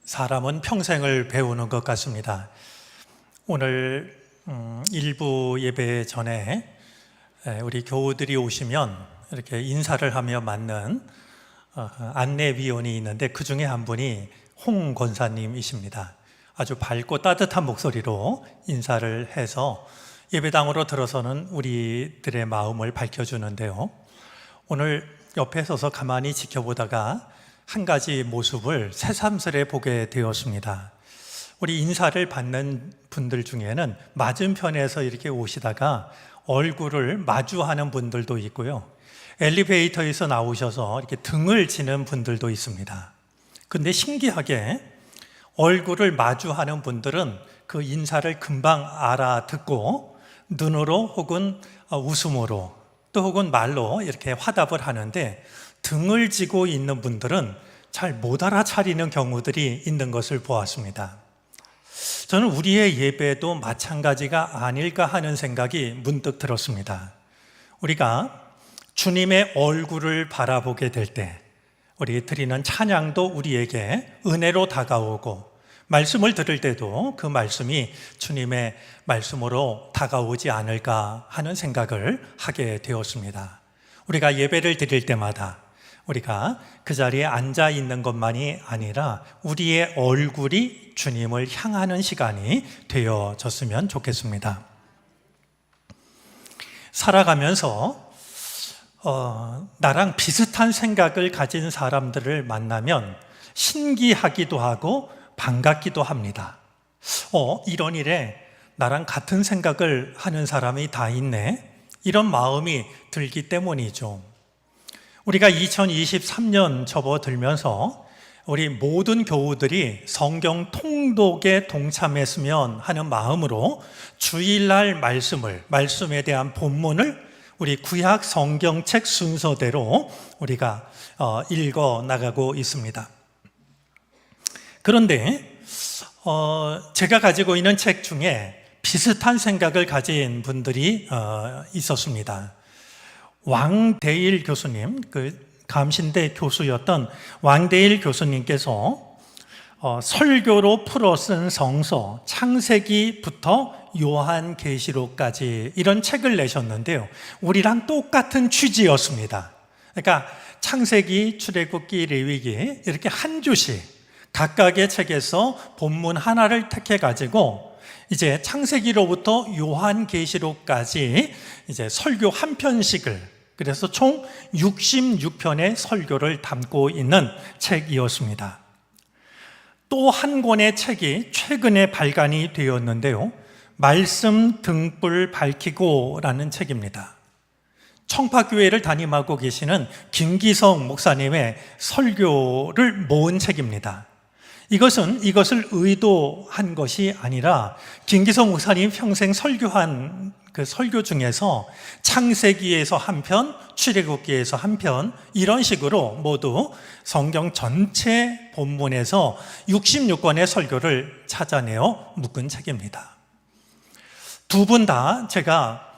사람은 평생을 배우는 것 같습니다. 오늘 일부 예배 전에 우리 교우들이 오시면 이렇게 인사를 하며 맞는 안내위원이 있는데 그 중에 한 분이 홍 권사님이십니다. 아주 밝고 따뜻한 목소리로 인사를 해서 예배당으로 들어서는 우리들의 마음을 밝혀주는데요. 오늘 옆에 서서 가만히 지켜보다가 한 가지 모습을 새삼스레 보게 되었습니다. 우리 인사를 받는 분들 중에는 맞은편에서 이렇게 오시다가 얼굴을 마주하는 분들도 있고요. 엘리베이터에서 나오셔서 이렇게 등을 지는 분들도 있습니다. 근데 신기하게 얼굴을 마주하는 분들은 그 인사를 금방 알아듣고 눈으로 혹은 웃음으로 또 혹은 말로 이렇게 화답을 하는데 등을 지고 있는 분들은 잘 못 알아차리는 경우들이 있는 것을 보았습니다. 저는 우리의 예배도 마찬가지가 아닐까 하는 생각이 문득 들었습니다. 우리가 주님의 얼굴을 바라보게 될 때 우리 드리는 찬양도 우리에게 은혜로 다가오고 말씀을 들을 때도 그 말씀이 주님의 말씀으로 다가오지 않을까 하는 생각을 하게 되었습니다. 우리가 예배를 드릴 때마다 우리가 그 자리에 앉아 있는 것만이 아니라 우리의 얼굴이 주님을 향하는 시간이 되어졌으면 좋겠습니다. 살아가면서 나랑 비슷한 생각을 가진 사람들을 만나면 신기하기도 하고 반갑기도 합니다. 이런 일에 나랑 같은 생각을 하는 사람이 다 있네. 이런 마음이 들기 때문이죠. 우리가 2023년 접어들면서 우리 모든 교우들이 성경 통독에 동참했으면 하는 마음으로 주일날 말씀에 대한 본문을 우리 구약 성경책 순서대로 우리가 읽어 나가고 있습니다. 그런데 제가 가지고 있는 책 중에 비슷한 생각을 가진 분들이 있었습니다. 왕대일 교수님, 감신대 교수였던 왕대일 교수님께서 설교로 풀어 쓴 성서 창세기부터 요한계시록까지 이런 책을 내셨는데요. 우리랑 똑같은 취지였습니다. 그러니까 창세기, 출애굽기, 레위기 이렇게 한 주씩 각각의 책에서 본문 하나를 택해 가지고 이제 창세기로부터 요한계시록까지 이제 설교 한 편씩을, 그래서 총 66편의 설교를 담고 있는 책이었습니다. 또 한 권의 책이 최근에 발간이 되었는데요. 말씀 등불 밝히고라는 책입니다. 청파교회를 담임하고 계시는 김기성 목사님의 설교를 모은 책입니다. 이것을 의도한 것이 아니라 김기성 목사님 평생 설교한 그 설교 중에서 창세기에서 한 편, 출애굽기에서 한 편 이런 식으로 모두 성경 전체 본문에서 66권의 설교를 찾아내어 묶은 책입니다. 두 분 다 제가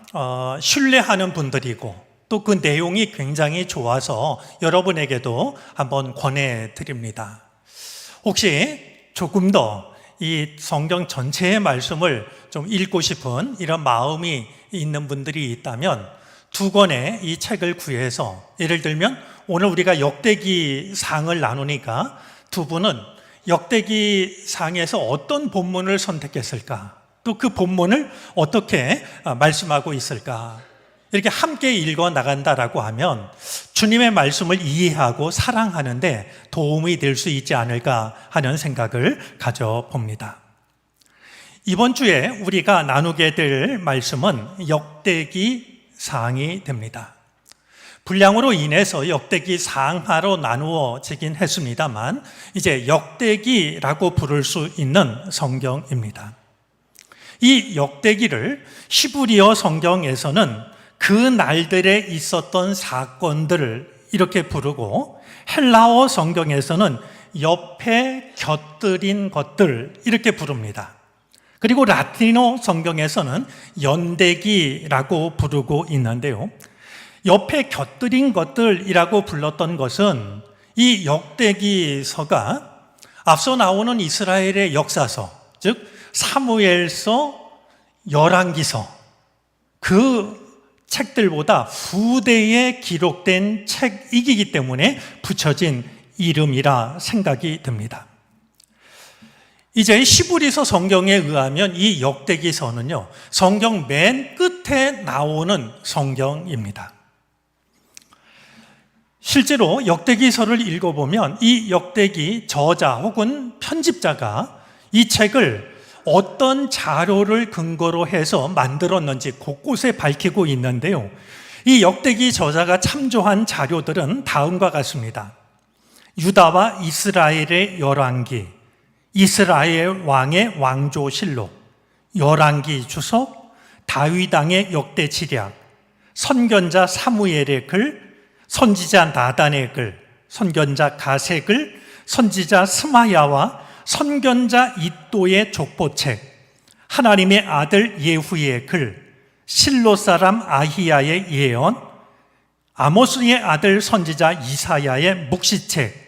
신뢰하는 분들이고 또 그 내용이 굉장히 좋아서 여러분에게도 한번 권해드립니다. 혹시 조금 더 이 성경 전체의 말씀을 좀 읽고 싶은 이런 마음이 있는 분들이 있다면 두 권의 이 책을 구해서, 예를 들면 오늘 우리가 역대기 상을 나누니까 두 분은 역대기 상에서 어떤 본문을 선택했을까, 또 그 본문을 어떻게 말씀하고 있을까, 이렇게 함께 읽어 나간다라고 하면 주님의 말씀을 이해하고 사랑하는데 도움이 될 수 있지 않을까 하는 생각을 가져봅니다. 이번 주에 우리가 나누게 될 말씀은 역대기 상이 됩니다. 분량으로 인해서 역대기 상하로 나누어지긴 했습니다만 이제 역대기라고 부를 수 있는 성경입니다. 이 역대기를 히브리어 성경에서는 그 날들에 있었던 사건들을 이렇게 부르고, 헬라어 성경에서는 옆에 곁들인 것들 이렇게 부릅니다. 그리고 라틴어 성경에서는 연대기라고 부르고 있는데요. 옆에 곁들인 것들이라고 불렀던 것은 이 역대기서가 앞서 나오는 이스라엘의 역사서, 즉 사무엘서, 열왕기서, 그 책들보다 후대에 기록된 책이기 때문에 붙여진 이름이라 생각이 듭니다. 이제 시브리서 성경에 의하면 이 역대기서는요, 성경 맨 끝에 나오는 성경입니다. 실제로 역대기서를 읽어보면 이 역대기 저자 혹은 편집자가 이 책을 어떤 자료를 근거로 해서 만들었는지 곳곳에 밝히고 있는데요. 이 역대기 저자가 참조한 자료들은 다음과 같습니다. 유다와 이스라엘의 열왕기, 이스라엘 왕의 왕조실록, 열왕기 주석, 다윗 왕의 역대지략, 선견자 사무엘의 글, 선지자 나단의 글, 선견자 가세 글, 선지자 스마야와 선견자 이또의 족보책, 하나님의 아들 예후의 글, 실로 사람 아히야의 예언, 아모스의 아들 선지자 이사야의 묵시책,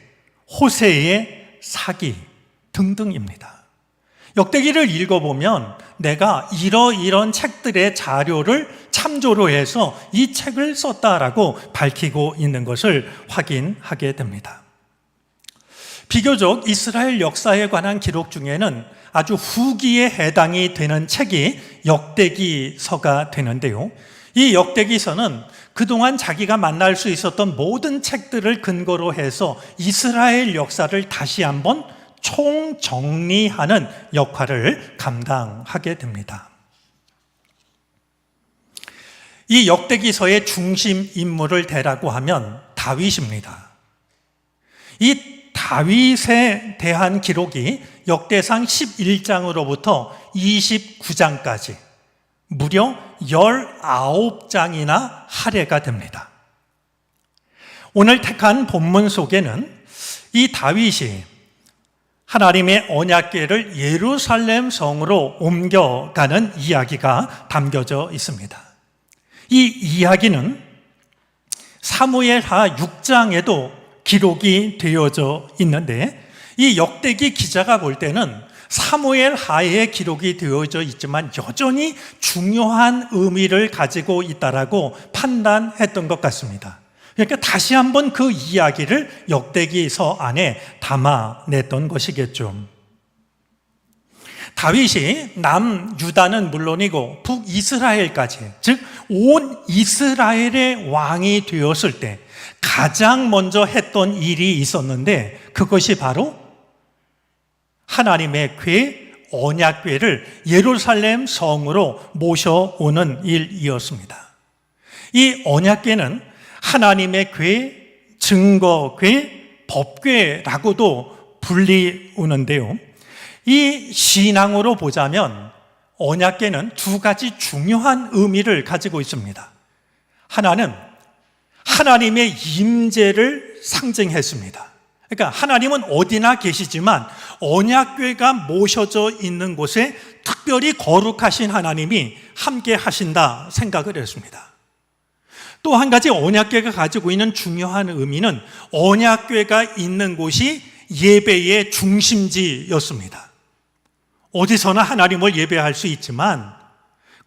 호세의 사기 등등입니다. 역대기를 읽어보면 내가 이런 책들의 자료를 참조로 해서 이 책을 썼다라고 밝히고 있는 것을 확인하게 됩니다. 비교적 이스라엘 역사에 관한 기록 중에는 아주 후기에 해당이 되는 책이 역대기서가 되는데요. 이 역대기서는 그동안 자기가 만날 수 있었던 모든 책들을 근거로 해서 이스라엘 역사를 다시 한번 총정리하는 역할을 감당하게 됩니다. 이 역대기서의 중심 인물을 대라고 하면 다윗입니다. 이 다윗에 대한 기록이 역대상 11장으로부터 29장까지 무려 19장이나 할애가 됩니다. 오늘 택한 본문 속에는 이 다윗이 하나님의 언약궤를 예루살렘 성으로 옮겨가는 이야기가 담겨져 있습니다. 이 이야기는 사무엘하 6장에도 기록이 되어져 있는데 이 역대기 기자가 볼 때는 사무엘하에 기록이 되어져 있지만 여전히 중요한 의미를 가지고 있다라고 판단했던 것 같습니다. 그러니까 다시 한번 그 이야기를 역대기서 안에 담아냈던 것이겠죠. 다윗이 남유다는 물론이고 북이스라엘까지, 즉 온 이스라엘의 왕이 되었을 때 가장 먼저 했던 일이 있었는데 그것이 바로 하나님의 궤, 언약궤를 예루살렘 성으로 모셔오는 일이었습니다. 이 언약궤는 하나님의 궤, 증거궤, 법궤라고도 불리우는데요. 이 신앙으로 보자면 언약궤는 두 가지 중요한 의미를 가지고 있습니다. 하나는 하나님의 임재를 상징했습니다. 그러니까 하나님은 어디나 계시지만 언약궤가 모셔져 있는 곳에 특별히 거룩하신 하나님이 함께 하신다 생각을 했습니다. 또 한 가지 언약궤가 가지고 있는 중요한 의미는 언약궤가 있는 곳이 예배의 중심지였습니다. 어디서나 하나님을 예배할 수 있지만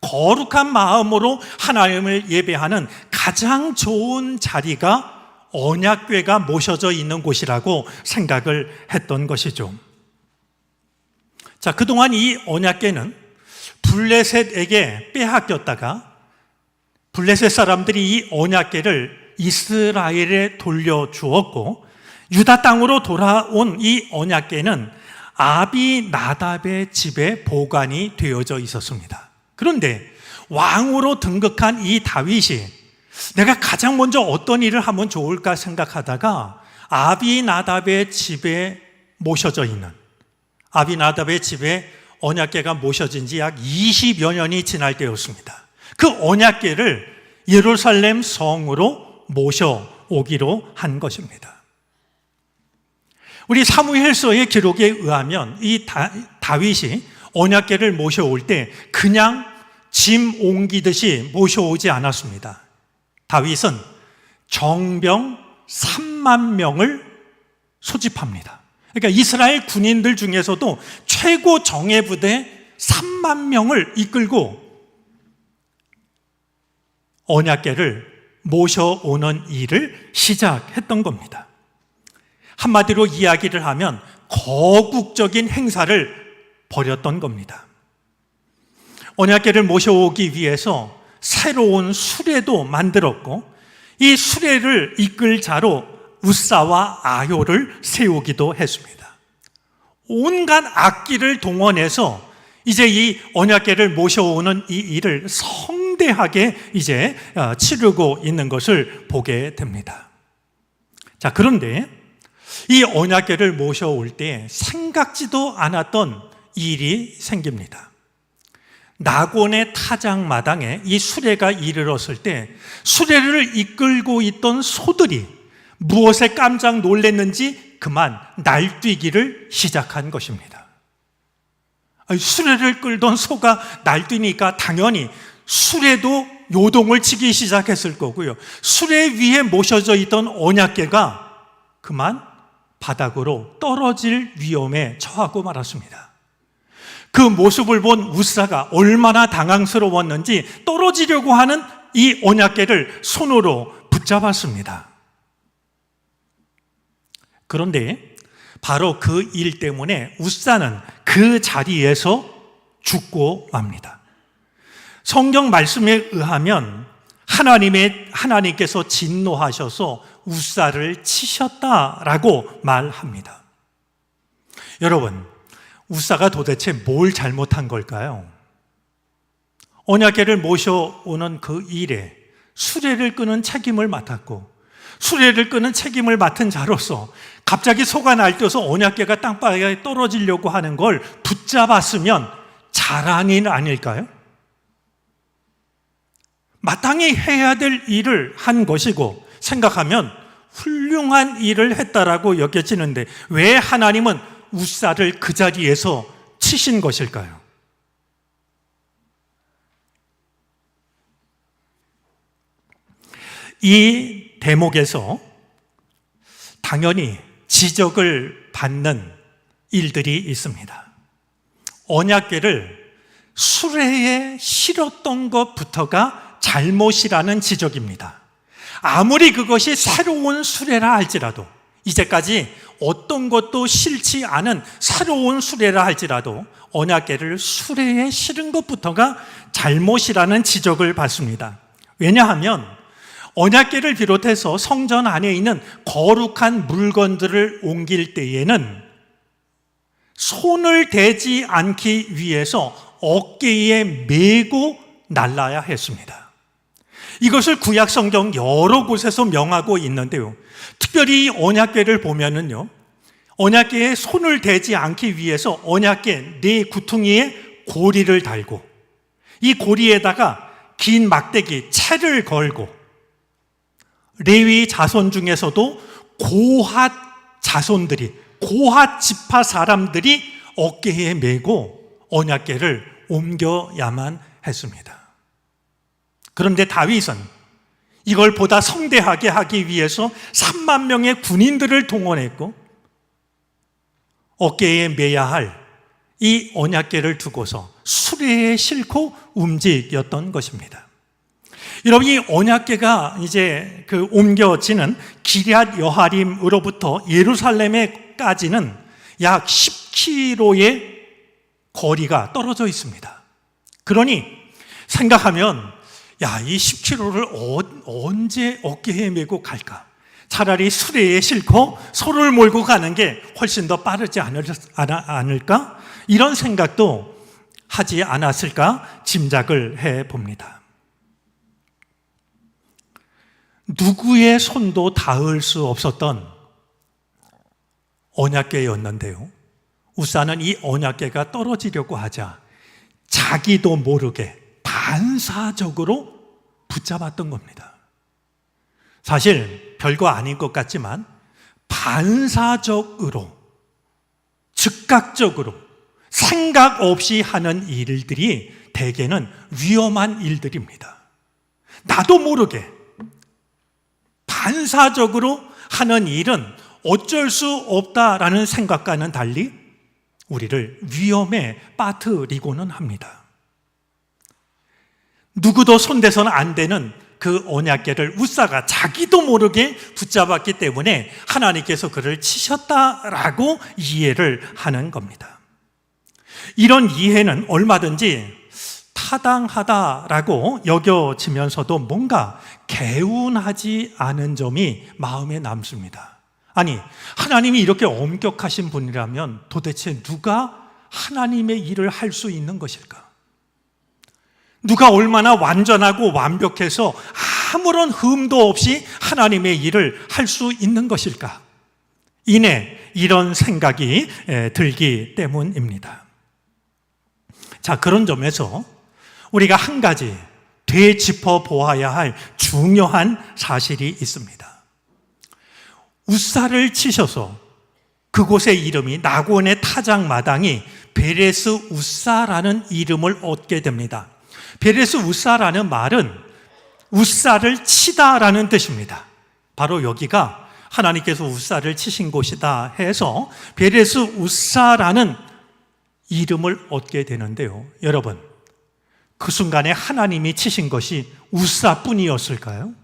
거룩한 마음으로 하나님을 예배하는 가장 좋은 자리가 언약궤가 모셔져 있는 곳이라고 생각을 했던 것이죠. 자, 그동안 이 언약궤는 블레셋에게 빼앗겼다가 블레셋 사람들이 이 언약궤를 이스라엘에 돌려주었고 유다 땅으로 돌아온 이 언약궤는 아비나답의 집에 보관이 되어져 있었습니다. 그런데 왕으로 등극한 이 다윗이 내가 가장 먼저 어떤 일을 하면 좋을까 생각하다가 아비나답의 집에 모셔져 있는, 아비나답의 집에 언약궤가 모셔진 지 약 20여 년이 지날 때였습니다. 그 언약궤를 예루살렘 성으로 모셔오기로 한 것입니다. 우리 사무엘서의 기록에 의하면 이 다윗이 언약궤를 모셔올 때 그냥 짐 옮기듯이 모셔오지 않았습니다. 다윗은 정병 3만 명을 소집합니다. 그러니까 이스라엘 군인들 중에서도 최고 정예부대 3만 명을 이끌고 언약궤를 모셔오는 일을 시작했던 겁니다. 한마디로 이야기를 하면 거국적인 행사를 벌였던 겁니다. 언약궤를 모셔오기 위해서 새로운 수레도 만들었고 이 수레를 이끌 자로 우사와 아효를 세우기도 했습니다. 온갖 악기를 동원해서 이제 이 언약궤를 모셔오는 이 일을 성대하게 이제 치르고 있는 것을 보게 됩니다. 자, 그런데 이 언약궤를 모셔올 때 생각지도 않았던 일이 생깁니다. 낙원의 타작마당에 이 수레가 이르렀을 때 수레를 이끌고 있던 소들이 무엇에 깜짝 놀랐는지 그만 날뛰기를 시작한 것입니다. 수레를 끌던 소가 날뛰니까 당연히 수레도 요동을 치기 시작했을 거고요. 수레 위에 모셔져 있던 언약궤가 그만 바닥으로 떨어질 위험에 처하고 말았습니다. 그 모습을 본 우사가 얼마나 당황스러웠는지 떨어지려고 하는 이 언약궤를 손으로 붙잡았습니다. 그런데 바로 그 일 때문에 우사는 그 자리에서 죽고 맙니다. 성경 말씀에 의하면 하나님께서 진노하셔서 우사를 치셨다라고 말합니다. 여러분, 우사가 도대체 뭘 잘못한 걸까요? 언약궤를 모셔오는 그 일에 수레를 끄는 책임을 맡았고 수레를 끄는 책임을 맡은 자로서 갑자기 소가 날뛰어서 언약궤가 땅바닥에 떨어지려고 하는 걸 붙잡았으면 자랑이 아닐까요? 마땅히 해야 될 일을 한 것이고 생각하면 훌륭한 일을 했다라고 여겨지는데 왜 하나님은 우사를 그 자리에서 치신 것일까요? 이 대목에서 당연히 지적을 받는 일들이 있습니다. 언약궤를 수레에 실었던 것부터가 잘못이라는 지적입니다. 아무리 그것이 새로운 수레라 할지라도 이제까지 어떤 것도 싫지 않은 새로운 수레라 할지라도 언약궤를 수레에 실은 것부터가 잘못이라는 지적을 받습니다. 왜냐하면 언약궤를 비롯해서 성전 안에 있는 거룩한 물건들을 옮길 때에는 손을 대지 않기 위해서 어깨에 메고 날라야 했습니다. 이것을 구약 성경 여러 곳에서 명하고 있는데요. 특별히 언약궤를 보면은요, 언약궤에 손을 대지 않기 위해서 언약궤 네 구퉁이에 고리를 달고 이 고리에다가 긴 막대기 채를 걸고 레위 자손 중에서도 고핫 자손들이 고핫 지파 사람들이 어깨에 메고 언약궤를 옮겨야만 했습니다. 그런데 다윗은 이걸 보다 성대하게 하기 위해서 3만 명의 군인들을 동원했고 어깨에 메야 할 이 언약궤를 두고서 수레에 싣고 움직였던 것입니다. 여러분, 이 언약궤가 이제 옮겨지는 기럇 여하림으로부터 예루살렘에까지는 약 10km의 거리가 떨어져 있습니다. 그러니 생각하면 이 10km를 언제 어깨에 메고 갈까? 차라리 수레에 싣고 소를 몰고 가는 게 훨씬 더 빠르지 않을까? 이런 생각도 하지 않았을까 짐작을 해봅니다. 누구의 손도 닿을 수 없었던 언약궤였는데요. 우사는 이 언약궤가 떨어지려고 하자 자기도 모르게 반사적으로 붙잡았던 겁니다. 사실 별거 아닌 것 같지만 반사적으로, 즉각적으로 생각 없이 하는 일들이 대개는 위험한 일들입니다. 나도 모르게 반사적으로 하는 일은 어쩔 수 없다라는 생각과는 달리 우리를 위험에 빠뜨리고는 합니다. 누구도 손대서는 안 되는 그 언약궤를 웃사가 자기도 모르게 붙잡았기 때문에 하나님께서 그를 치셨다라고 이해를 하는 겁니다. 이런 이해는 얼마든지 타당하다라고 여겨지면서도 뭔가 개운하지 않은 점이 마음에 남습니다. 아니, 하나님이 이렇게 엄격하신 분이라면 도대체 누가 하나님의 일을 할 수 있는 것일까? 누가 얼마나 완전하고 완벽해서 아무런 흠도 없이 하나님의 일을 할 수 있는 것일까? 이내 이런 생각이 들기 때문입니다. 자, 그런 점에서 우리가 한 가지 되짚어 보아야 할 중요한 사실이 있습니다. 웃사를 치셔서 그곳의 이름이 낙원의 타작마당이 베레스 웃사라는 이름을 얻게 됩니다. 베레스 웃사라는 말은 웃사를 치다라는 뜻입니다. 바로 여기가 하나님께서 웃사를 치신 곳이다 해서 베레스 웃사라는 이름을 얻게 되는데요. 여러분, 그 순간에 하나님이 치신 것이 웃사뿐이었을까요?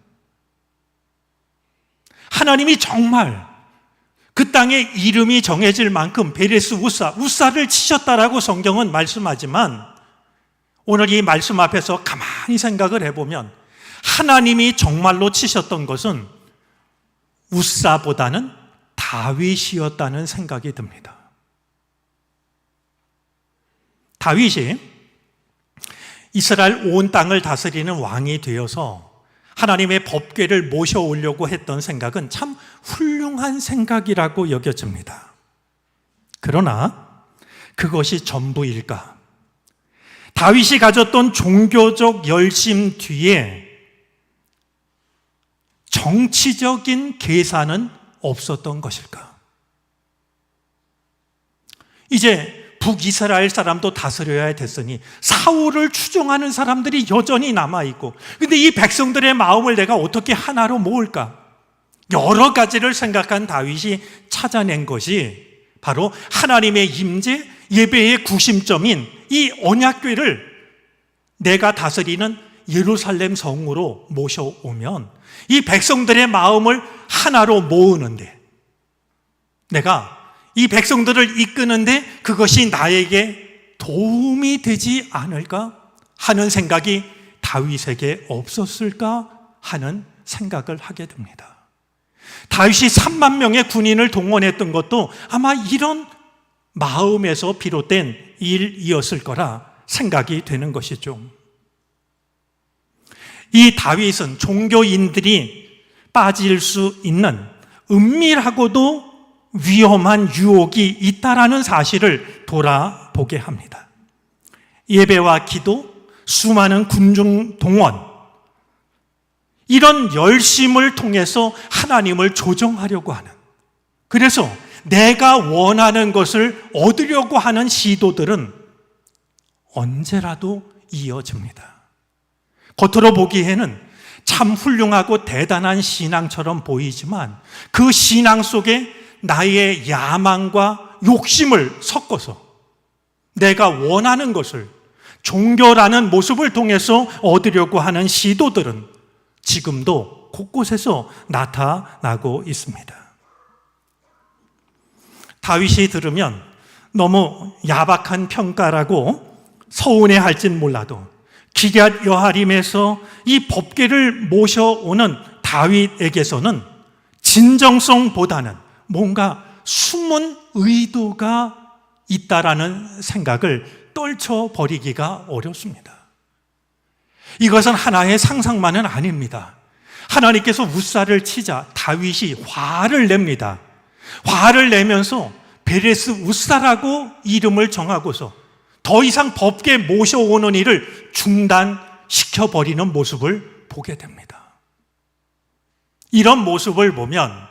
하나님이 정말 그 땅에 이름이 정해질 만큼 베레스 웃사를 치셨다라고 성경은 말씀하지만 오늘 이 말씀 앞에서 가만히 생각을 해보면 하나님이 정말로 치셨던 것은 웃사보다는 다윗이었다는 생각이 듭니다. 다윗이 이스라엘 온 땅을 다스리는 왕이 되어서 하나님의 법궤를 모셔오려고 했던 생각은 참 훌륭한 생각이라고 여겨집니다. 그러나 그것이 전부일까? 다윗이 가졌던 종교적 열심 뒤에 정치적인 계산은 없었던 것일까? 이제 북이스라엘 사람도 다스려야 됐으니 사울을 추종하는 사람들이 여전히 남아있고, 근데 이 백성들의 마음을 내가 어떻게 하나로 모을까? 여러 가지를 생각한 다윗이 찾아낸 것이 바로 하나님의 임재, 예배의 구심점인 이 언약궤를 내가 다스리는 예루살렘 성으로 모셔오면 이 백성들의 마음을 하나로 모으는데, 내가 이 백성들을 이끄는데 그것이 나에게 도움이 되지 않을까 하는 생각이 다윗에게 없었을까 하는 생각을 하게 됩니다. 다윗이 3만 명의 군인을 동원했던 것도 아마 이런 마음에서 비롯된 일이었을 거라 생각이 되는 것이죠. 이 다윗은 종교인들이 빠질 수 있는 은밀하고도 위험한 유혹이 있다라는 사실을 돌아보게 합니다. 예배와 기도, 수많은 군중 동원, 이런 열심을 통해서 하나님을 조정하려고 하는, 그래서 내가 원하는 것을 얻으려고 하는 시도들은 언제라도 이어집니다. 겉으로 보기에는 참 훌륭하고 대단한 신앙처럼 보이지만 그 신앙 속에 나의 야망과 욕심을 섞어서 내가 원하는 것을 종교라는 모습을 통해서 얻으려고 하는 시도들은 지금도 곳곳에서 나타나고 있습니다. 다윗이 들으면 너무 야박한 평가라고 서운해할진 몰라도 기럇 여하림에서 이 법궤를 모셔오는 다윗에게서는 진정성보다는 뭔가 숨은 의도가 있다라는 생각을 떨쳐버리기가 어렵습니다. 이것은 하나의 상상만은 아닙니다. 하나님께서 웃사를 치자 다윗이 화를 냅니다. 화를 내면서 베레스 웃사라고 이름을 정하고서 더 이상 법궤 모셔오는 일을 중단시켜버리는 모습을 보게 됩니다. 이런 모습을 보면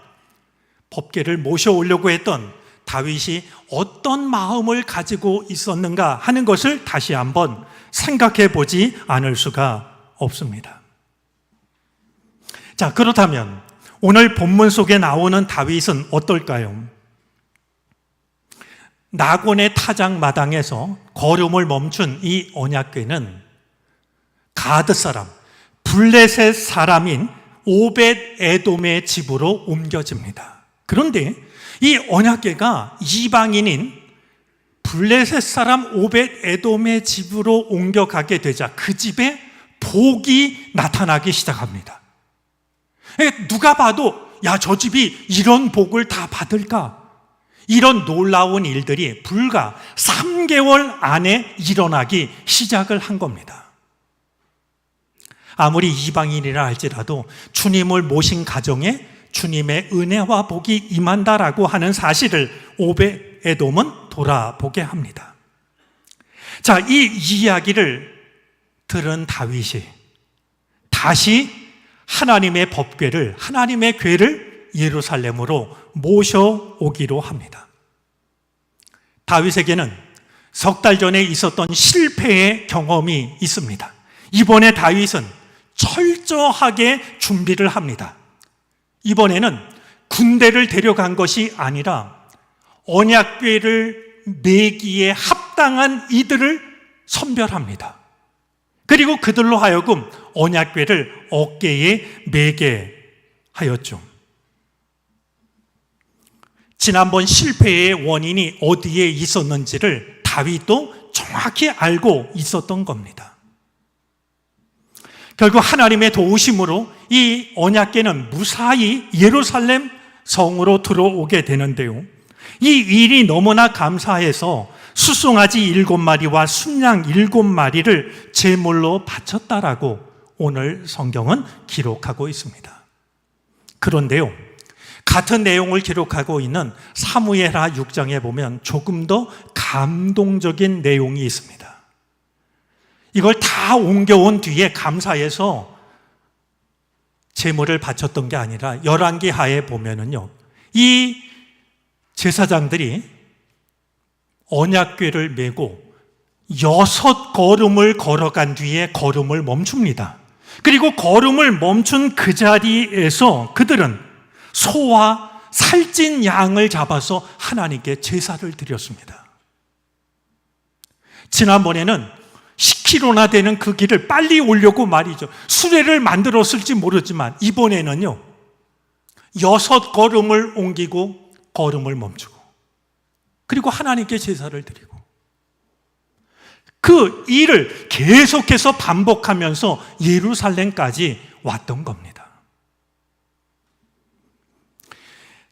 법궤를 모셔오려고 했던 다윗이 어떤 마음을 가지고 있었는가 하는 것을 다시 한번 생각해 보지 않을 수가 없습니다. 자, 그렇다면 오늘 본문 속에 나오는 다윗은 어떨까요? 나곤의 타작 마당에서 걸음을 멈춘 이 언약궤는 가드 사람, 블레셋 사람인 오벳 에돔의 집으로 옮겨집니다. 그런데 이 언약궤가 이방인인 블레셋 사람 오벳 에돔의 집으로 옮겨가게 되자 그 집에 복이 나타나기 시작합니다. 누가 봐도 야, 저 집이 이런 복을 다 받을까? 이런 놀라운 일들이 불과 3개월 안에 일어나기 시작을 한 겁니다. 아무리 이방인이라 할지라도 주님을 모신 가정에 주님의 은혜와 복이 임한다라고 하는 사실을 오벳 에돔은 돌아보게 합니다. 자, 이 이야기를 들은 다윗이 다시 하나님의 법궤를, 하나님의 궤를 예루살렘으로 모셔오기로 합니다. 다윗에게는 석 달 전에 있었던 실패의 경험이 있습니다. 이번에 다윗은 철저하게 준비를 합니다. 이번에는 군대를 데려간 것이 아니라 언약궤를 매기에 합당한 이들을 선별합니다. 그리고 그들로 하여금 언약궤를 어깨에 매게 하였죠. 지난번 실패의 원인이 어디에 있었는지를 다윗도 정확히 알고 있었던 겁니다. 결국 하나님의 도우심으로 이 언약궤는 무사히 예루살렘 성으로 들어오게 되는데요. 이 일이 너무나 감사해서 수송아지 7마리와 순양 7마리를 제물로 바쳤다라고 오늘 성경은 기록하고 있습니다. 그런데요, 같은 내용을 기록하고 있는 사무엘하 6장에 보면 조금 더 감동적인 내용이 있습니다. 이걸 다 옮겨온 뒤에 감사해서 제물을 바쳤던 게 아니라 열왕기하에 보면은요, 이 제사장들이 언약궤를 메고 6걸음을 걸어간 뒤에 걸음을 멈춥니다. 그리고 걸음을 멈춘 그 자리에서 그들은 소와 살찐 양을 잡아서 하나님께 제사를 드렸습니다. 지난번에는 10km나 되는 그 길을 빨리 오려고 말이죠. 수레를 만들었을지 모르지만 이번에는요, 6걸음을 옮기고 걸음을 멈추고 그리고 하나님께 제사를 드리고 그 일을 계속해서 반복하면서 예루살렘까지 왔던 겁니다.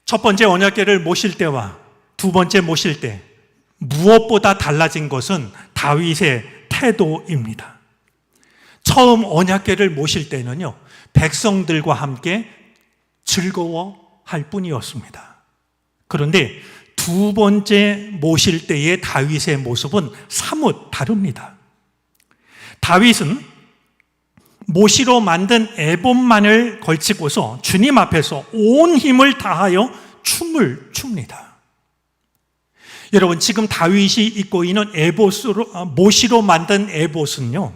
첫 번째 언약궤를 모실 때와 두 번째 모실 때 무엇보다 달라진 것은 다윗의 태도입니다. 처음 언약궤를 모실 때는요, 백성들과 함께 즐거워할 뿐이었습니다. 그런데 두 번째 모실 때의 다윗의 모습은 사뭇 다릅니다. 다윗은 모시로 만든 에봇만을 걸치고서 주님 앞에서 온 힘을 다하여 춤을 춥니다. 여러분, 지금 다윗이 입고 있는 모시로 만든 에봇은요,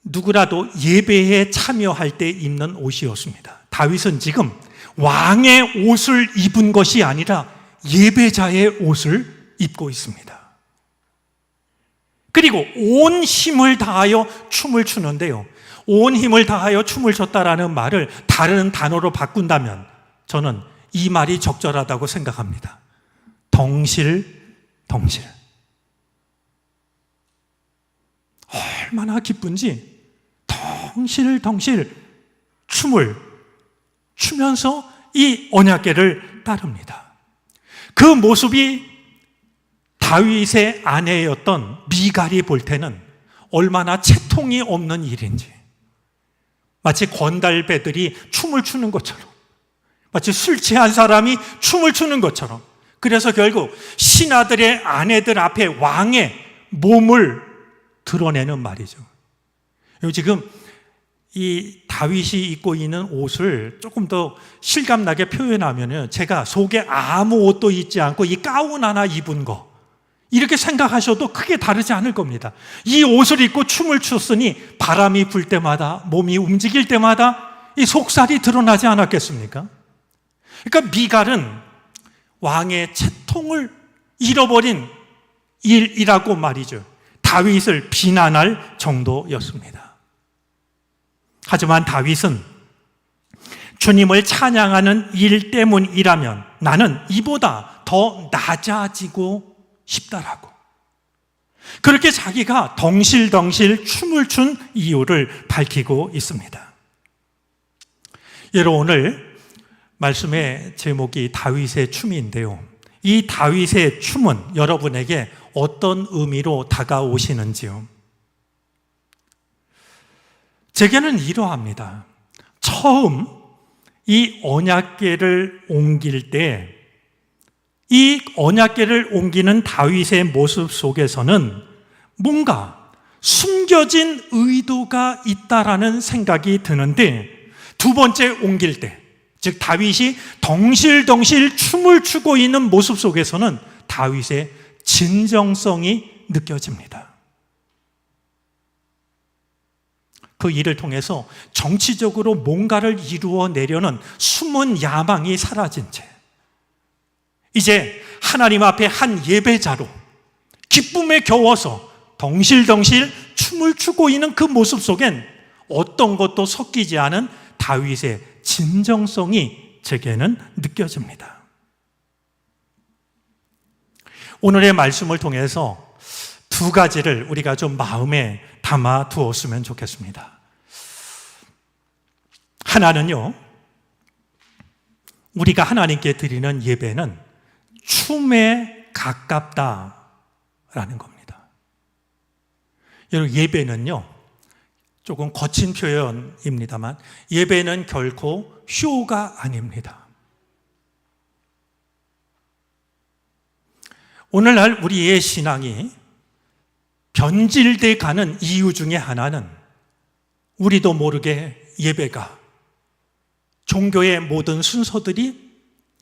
누구라도 예배에 참여할 때 입는 옷이었습니다. 다윗은 지금 왕의 옷을 입은 것이 아니라 예배자의 옷을 입고 있습니다. 그리고 온 힘을 다하여 춤을 추는데요, 온 힘을 다하여 춤을 췄다라는 말을 다른 단어로 바꾼다면 저는 이 말이 적절하다고 생각합니다. 덩실덩실. 얼마나 기쁜지 덩실덩실 춤을 추면서 이 언약궤를 따릅니다. 그 모습이 다윗의 아내였던 미갈이 볼 때는 얼마나 채통이 없는 일인지, 마치 건달배들이 춤을 추는 것처럼, 마치 술 취한 사람이 춤을 추는 것처럼, 그래서 결국 신하들의 아내들 앞에 왕의 몸을 드러내는 말이죠. 지금 이 다윗이 입고 있는 옷을 조금 더 실감나게 표현하면 제가 속에 아무 옷도 입지 않고 이 가운 하나 입은 거, 이렇게 생각하셔도 크게 다르지 않을 겁니다. 이 옷을 입고 춤을 췄으니 바람이 불 때마다, 몸이 움직일 때마다 이 속살이 드러나지 않았겠습니까? 그러니까 미갈은 왕의 채통을 잃어버린 일이라고 말이죠. 다윗을 비난할 정도였습니다. 하지만 다윗은 주님을 찬양하는 일 때문이라면 나는 이보다 더 낮아지고 싶다라고, 그렇게 자기가 덩실덩실 춤을 춘 이유를 밝히고 있습니다. 여러분, 오늘 말씀의 제목이 다윗의 춤인데요, 이 다윗의 춤은 여러분에게 어떤 의미로 다가오시는지요? 제게는 이러합니다. 처음 이 언약궤를 옮길 때 이 언약궤를 옮기는 다윗의 모습 속에서는 뭔가 숨겨진 의도가 있다라는 생각이 드는데, 두 번째 옮길 때, 즉 다윗이 덩실덩실 춤을 추고 있는 모습 속에서는 다윗의 진정성이 느껴집니다. 그 일을 통해서 정치적으로 뭔가를 이루어내려는 숨은 야망이 사라진 채 이제 하나님 앞에 한 예배자로 기쁨에 겨워서 덩실덩실 춤을 추고 있는 그 모습 속엔 어떤 것도 섞이지 않은 다윗의 진정성이 제게는 느껴집니다. 오늘의 말씀을 통해서 두 가지를 우리가 좀 마음에 담아 두었으면 좋겠습니다. 하나는요, 우리가 하나님께 드리는 예배는 춤에 가깝다라는 겁니다. 여러분, 예배는요, 조금 거친 표현입니다만 예배는 결코 쇼가 아닙니다. 오늘날 우리의 신앙이 변질돼 가는 이유 중에 하나는 우리도 모르게 예배가, 종교의 모든 순서들이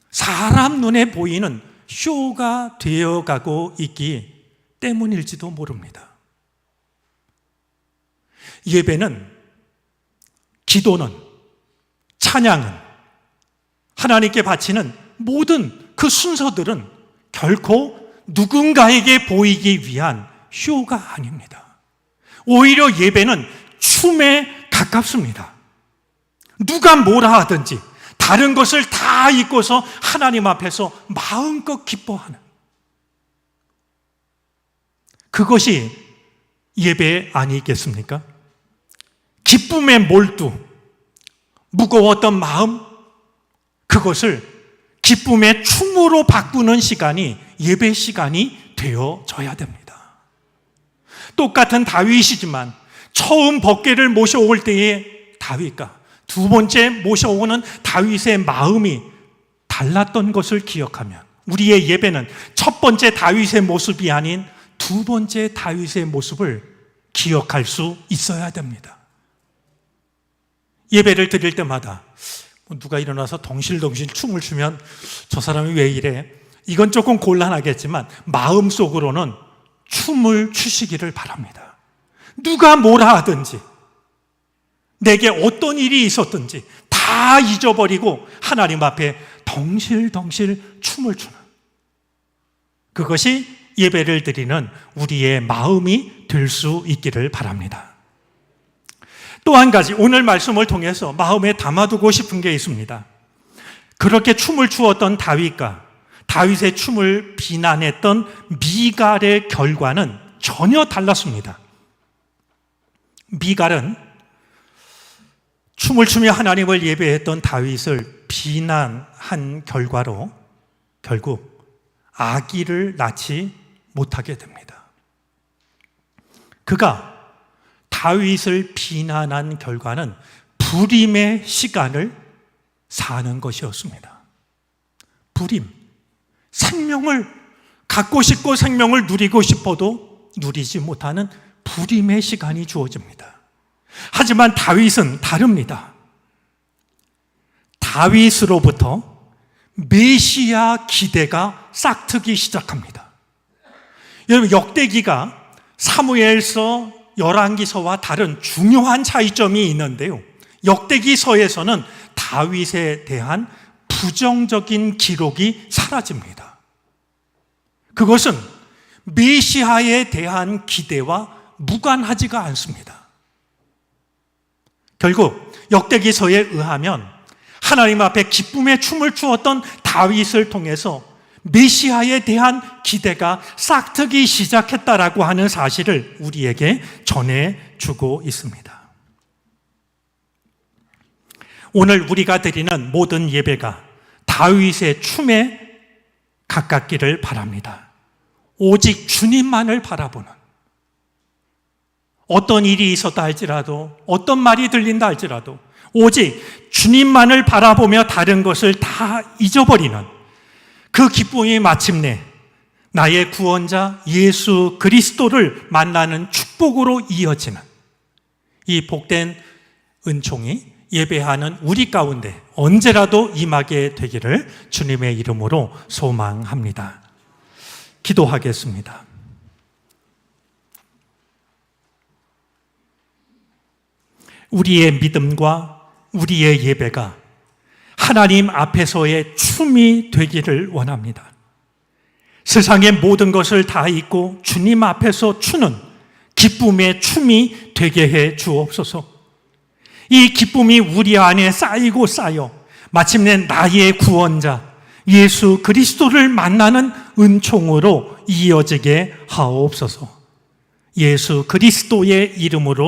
사람 눈에 보이는 쇼가 되어가고 있기 때문일지도 모릅니다. 예배는, 기도는, 찬양은, 하나님께 바치는 모든 그 순서들은 결코 누군가에게 보이기 위한 쇼가 아닙니다. 오히려 예배는 춤에 가깝습니다. 누가 뭐라 하든지 다른 것을 다 잊고서 하나님 앞에서 마음껏 기뻐하는, 그것이 예배 아니겠습니까? 기쁨에 몰두, 무거웠던 마음, 그것을 기쁨의 춤으로 바꾸는 시간이 예배 시간이 되어져야 됩니다. 똑같은 다윗이지만 처음 법궤를 모셔올 때의 다윗과 두 번째 모셔오는 다윗의 마음이 달랐던 것을 기억하면 우리의 예배는 첫 번째 다윗의 모습이 아닌 두 번째 다윗의 모습을 기억할 수 있어야 됩니다. 예배를 드릴 때마다 누가 일어나서 덩실덩실 춤을 추면 저 사람이 왜 이래? 이건 조금 곤란하겠지만 마음속으로는 춤을 추시기를 바랍니다. 누가 뭐라 하든지, 내게 어떤 일이 있었든지 다 잊어버리고 하나님 앞에 덩실덩실 춤을 추는, 그것이 예배를 드리는 우리의 마음이 될 수 있기를 바랍니다. 또 한 가지, 오늘 말씀을 통해서 마음에 담아두고 싶은 게 있습니다. 그렇게 춤을 추었던 다윗과 다윗의 춤을 비난했던 미갈의 결과는 전혀 달랐습니다. 미갈은 춤을 추며 하나님을 예배했던 다윗을 비난한 결과로 결국 아기를 낳지 못하게 됩니다. 그가 다윗을 비난한 결과는 불임의 시간을 사는 것이었습니다. 불임, 생명을 갖고 싶고 생명을 누리고 싶어도 누리지 못하는 불임의 시간이 주어집니다. 하지만 다윗은 다릅니다. 다윗으로부터 메시아 기대가 싹트기 시작합니다. 여러분, 역대기가 사무엘서, 열왕기서와 다른 중요한 차이점이 있는데요, 역대기서에서는 다윗에 대한 부정적인 기록이 사라집니다. 그것은 메시아에 대한 기대와 무관하지가 않습니다. 결국 역대기서에 의하면 하나님 앞에 기쁨의 춤을 추었던 다윗을 통해서 메시아에 대한 기대가 싹트기 시작했다라고 하는 사실을 우리에게 전해주고 있습니다. 오늘 우리가 드리는 모든 예배가 다윗의 춤에 가깝기를 바랍니다. 오직 주님만을 바라보는, 어떤 일이 있었다 할지라도, 어떤 말이 들린다 할지라도 오직 주님만을 바라보며 다른 것을 다 잊어버리는 그 기쁨이 마침내 나의 구원자 예수 그리스도를 만나는 축복으로 이어지는 이 복된 은총이 예배하는 우리 가운데 언제라도 임하게 되기를 주님의 이름으로 소망합니다. 기도하겠습니다. 우리의 믿음과 우리의 예배가 하나님 앞에서의 춤이 되기를 원합니다. 세상의 모든 것을 다 잊고 주님 앞에서 추는 기쁨의 춤이 되게 해 주옵소서. 이 기쁨이 우리 안에 쌓이고 쌓여 마침내 나의 구원자 예수 그리스도를 만나는 은총으로 이어지게 하옵소서. 예수 그리스도의 이름으로